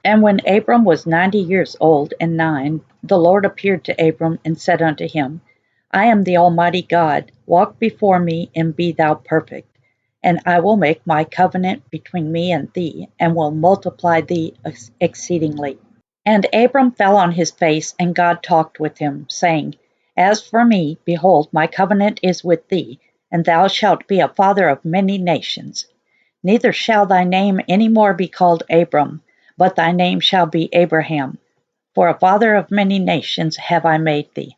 And when Abram was 90 years old and 9, the Lord appeared to Abram and said unto him, I am the Almighty God. Walk before me and be thou perfect. And I will make my covenant between me and thee, and will multiply thee exceedingly. And Abram fell on his face, and God talked with him, saying, As for me, behold, my covenant is with thee, and thou shalt be a father of many nations. Neither shall thy name any more be called Abram, but thy name shall be Abraham. For a father of many nations have I made thee.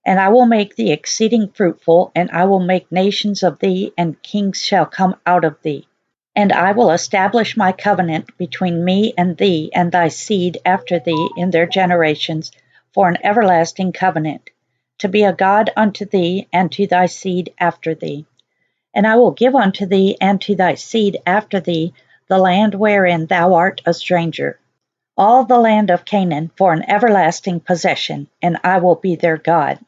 And I will make thee exceeding fruitful, and I will make nations of thee, and kings shall come out of thee. And I will establish my covenant between me and thee and thy seed after thee in their generations, for an everlasting covenant, to be a God unto thee and to thy seed after thee. And I will give unto thee and to thy seed after thee the land wherein thou art a stranger, all the land of Canaan for an everlasting possession, and I will be their God.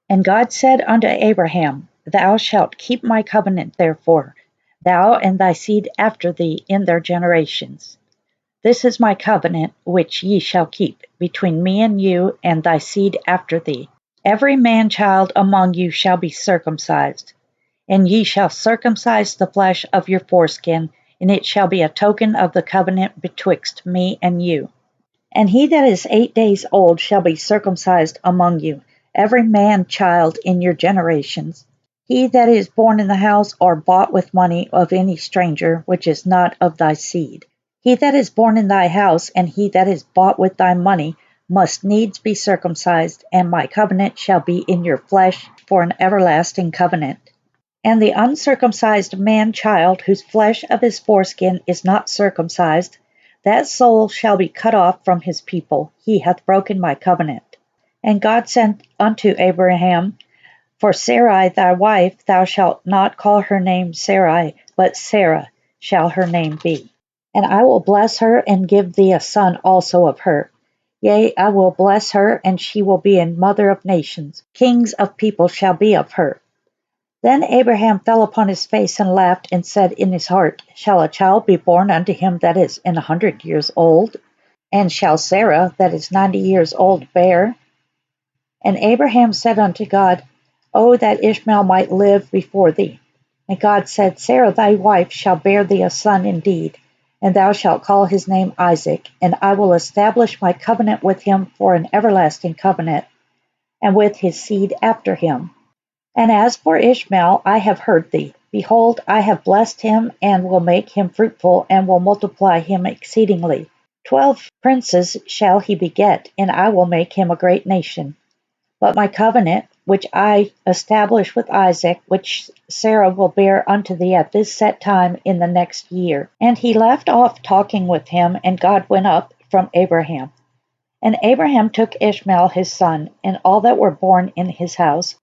And God said unto Abraham, Thou shalt keep my covenant therefore, thou and thy seed after thee in their generations. This is my covenant which ye shall keep between me and you and thy seed after thee. Every man-child among you shall be circumcised, and ye shall circumcise the flesh of your foreskin, and it shall be a token of the covenant betwixt me and you. And he that is 8 days old shall be circumcised among you, every man-child in your generations. He that is born in the house or bought with money of any stranger, which is not of thy seed. He that is born in thy house, and he that is bought with thy money, must needs be circumcised, and my covenant shall be in your flesh for an everlasting covenant. And the uncircumcised man-child, whose flesh of his foreskin is not circumcised, that soul shall be cut off from his people. He hath broken my covenant. And God said unto Abraham, For Sarai thy wife thou shalt not call her name Sarai, but Sarah shall her name be. And I will bless her, and give thee a son also of her. Yea, I will bless her, and she will be a mother of nations. Kings of people shall be of her. Then Abraham fell upon his face and laughed, and said in his heart, Shall a child be born unto him that is 100 years old? And shall Sarah that is 90 years old bear? And Abraham said unto God, O that Ishmael might live before thee. And God said, Sarah thy wife shall bear thee a son indeed, and thou shalt call his name Isaac, and I will establish my covenant with him for an everlasting covenant, and with his seed after him. And as for Ishmael, I have heard thee. Behold, I have blessed him, and will make him fruitful, and will multiply him exceedingly. 12 princes shall he beget, and I will make him a great nation. But my covenant, which I establish with Isaac, which Sarah will bear unto thee at this set time in the next year. And he left off talking with him, and God went up from Abraham. And Abraham took Ishmael his son, and all that were born in his house,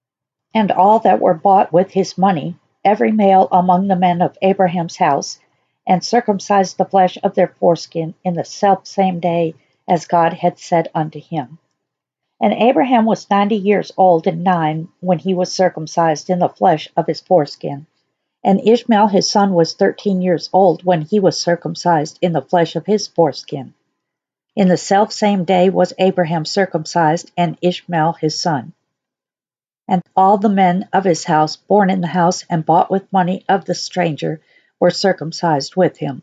and all that were bought with his money, every male among the men of Abraham's house, and circumcised the flesh of their foreskin in the selfsame day as God had said unto him. And Abraham was 90 years old and 9 when he was circumcised in the flesh of his foreskin. And Ishmael his son was 13 years old when he was circumcised in the flesh of his foreskin. In the selfsame day was Abraham circumcised, and Ishmael his son. And all the men of his house, born in the house and bought with money of the stranger, were circumcised with him.